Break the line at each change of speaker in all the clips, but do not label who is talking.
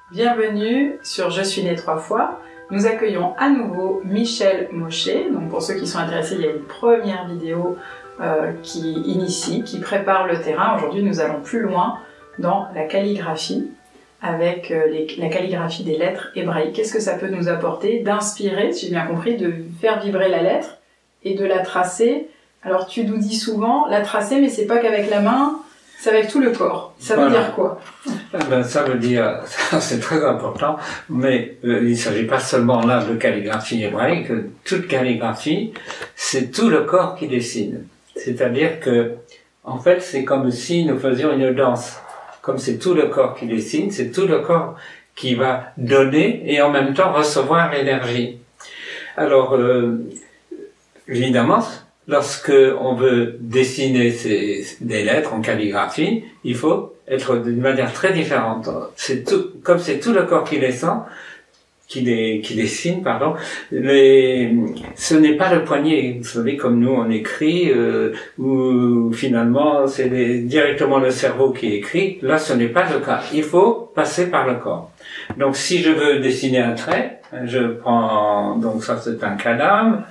Bienvenue sur Je suis né 3 fois. Nous accueillons à nouveau Michel Maucher. Donc pour ceux qui sont intéressés, il y a une première vidéo qui initie, qui prépare le terrain. Aujourd'hui, nous allons plus loin dans la calligraphie, avec la calligraphie des lettres hébraïques. Qu'est-ce que ça peut nous apporter d'inspirer, si j'ai bien compris, de faire vibrer la lettre et de la tracer. Alors tu nous dis souvent, la tracer, mais c'est pas qu'avec la main, c'est avec tout le corps. Ça veut dire quoi?
Ben, ça veut dire, c'est très important, mais il ne s'agit pas seulement là de calligraphie hébraïque. Toute calligraphie, c'est tout le corps qui dessine. C'est-à-dire que, en fait, c'est comme si nous faisions une danse. Comme c'est tout le corps qui dessine, c'est tout le corps qui va donner et en même temps recevoir l'énergie. Alors, évidemment, lorsque on veut dessiner des lettres en calligraphie, il faut être d'une manière très différente. C'est tout, comme c'est tout le corps qui descend, qui dessine, pardon. Ce n'est pas le poignet, vous savez, comme nous on écrit, où finalement c'est directement le cerveau qui écrit. Là, ce n'est pas le cas. Il faut passer par le corps. Donc, si je veux dessiner un trait, je prends, donc ça c'est un canard,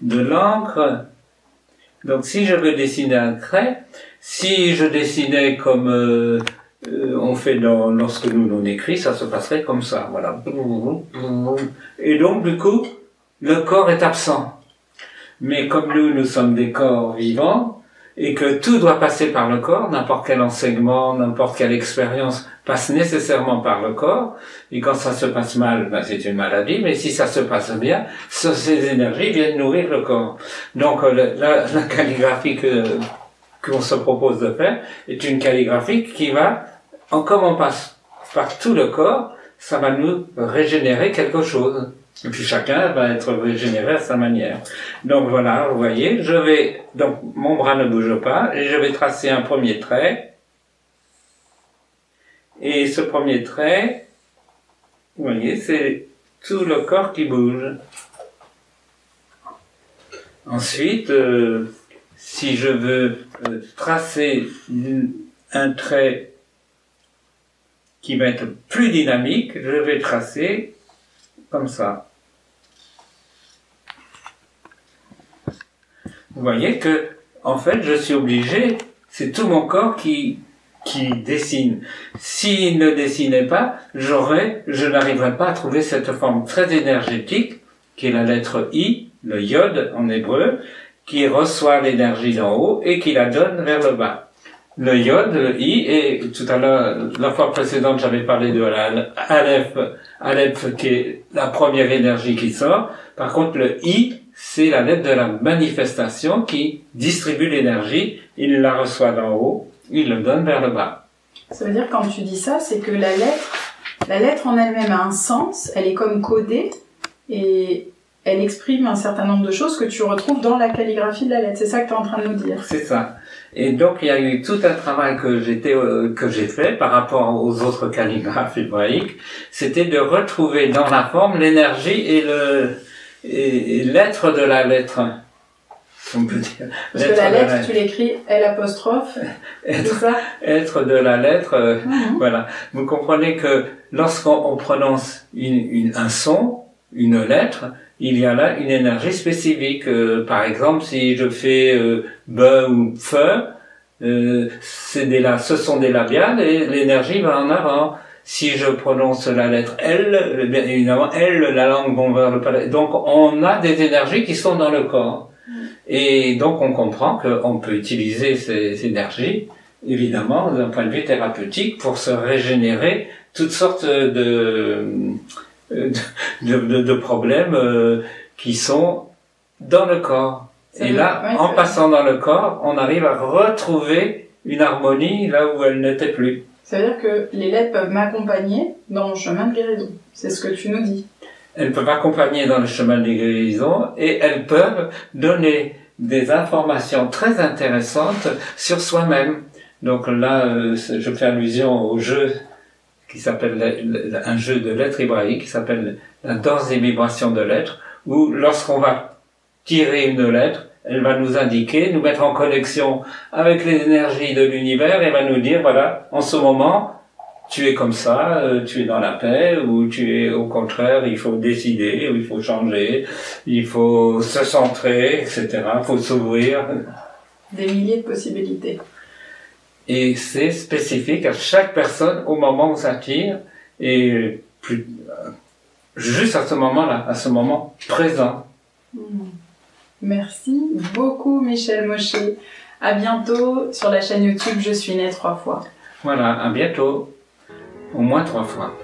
de l'encre. Donc, si je veux dessiner un trait, si je dessinais comme on fait lorsque nous on écrit, ça se passerait comme ça, voilà. Et donc, du coup, le corps est absent. Mais comme nous sommes des corps vivants, et que tout doit passer par le corps, n'importe quel enseignement, n'importe quelle expérience passe nécessairement par le corps, et quand ça se passe mal, ben c'est une maladie, mais si ça se passe bien, ces énergies viennent nourrir le corps. Donc la calligraphie qu'on se propose de faire est une calligraphie qui va, comme on passe par tout le corps, ça va nous régénérer quelque chose. Et puis chacun va être régénéré à sa manière. Donc voilà, vous voyez, donc mon bras ne bouge pas, et je vais tracer un premier trait. Et ce premier trait, vous voyez, c'est tout le corps qui bouge. Ensuite, si je veux tracer un trait qui va être plus dynamique, je vais tracer comme ça. Vous voyez que, en fait, je suis obligé, c'est tout mon corps qui dessine. S'il ne dessinait pas, je n'arriverais pas à trouver cette forme très énergétique, qui est la lettre I, le yod en hébreu, qui reçoit l'énergie d'en haut et qui la donne vers le bas. Le yod, le I, et tout à l'heure, la fois précédente, j'avais parlé de Aleph, qui est la première énergie qui sort. Par contre, le I, c'est la lettre de la manifestation qui distribue l'énergie. Il la reçoit d'en haut, il le donne vers le bas.
Ça veut dire, quand tu dis ça, c'est que la lettre en elle-même a un sens, elle est comme codée, et elle exprime un certain nombre de choses que tu retrouves dans la calligraphie de la lettre. C'est ça que tu es en train de nous dire.
C'est ça. Et donc, il y a eu tout un travail que j'ai fait par rapport aux autres calligraphes hébraïques. C'était de retrouver dans la forme l'énergie et l'être de la lettre. On peut dire.
Parce que la lettre, tu l'écris L', c'est ça?
Être de la lettre, voilà. Vous comprenez que lorsqu'on prononce un son, une lettre, il y a là une énergie spécifique. Par exemple, si je fais b ou f, ce sont des labiales et l'énergie va en avant. Si je prononce la lettre L, bien évidemment, L, la langue va vers le palais. Donc, on a des énergies qui sont dans le corps. Et donc, on comprend qu'on peut utiliser ces énergies, évidemment, d'un point de vue thérapeutique, pour se régénérer toutes sortes de problèmes qui sont dans le corps. Et là, en passant dans le corps, on arrive à retrouver une harmonie là où elle n'était plus.
Ça veut dire que les lettres peuvent m'accompagner dans mon chemin de guérison. C'est ce que tu nous dis.
Elles peuvent accompagner dans le chemin de guérison et elles peuvent donner des informations très intéressantes sur soi-même. Donc là, je fais allusion au jeu qui s'appelle un jeu de lettres hébraïques qui s'appelle la danse des vibrations de lettres, où lorsqu'on va tirer une lettre, elle va nous indiquer, nous mettre en connexion avec les énergies de l'univers et va nous dire, voilà, en ce moment, tu es comme ça, tu es dans la paix, ou tu es au contraire, il faut décider, ou il faut changer, il faut se centrer, etc. Il faut s'ouvrir.
Des milliers de possibilités.
Et c'est spécifique à chaque personne au moment où ça tire, et juste à ce moment-là, à ce moment présent.
Merci beaucoup Michel Mochet. À bientôt sur la chaîne YouTube Je suis né 3 fois.
Voilà, à bientôt. Au moins 3 fois.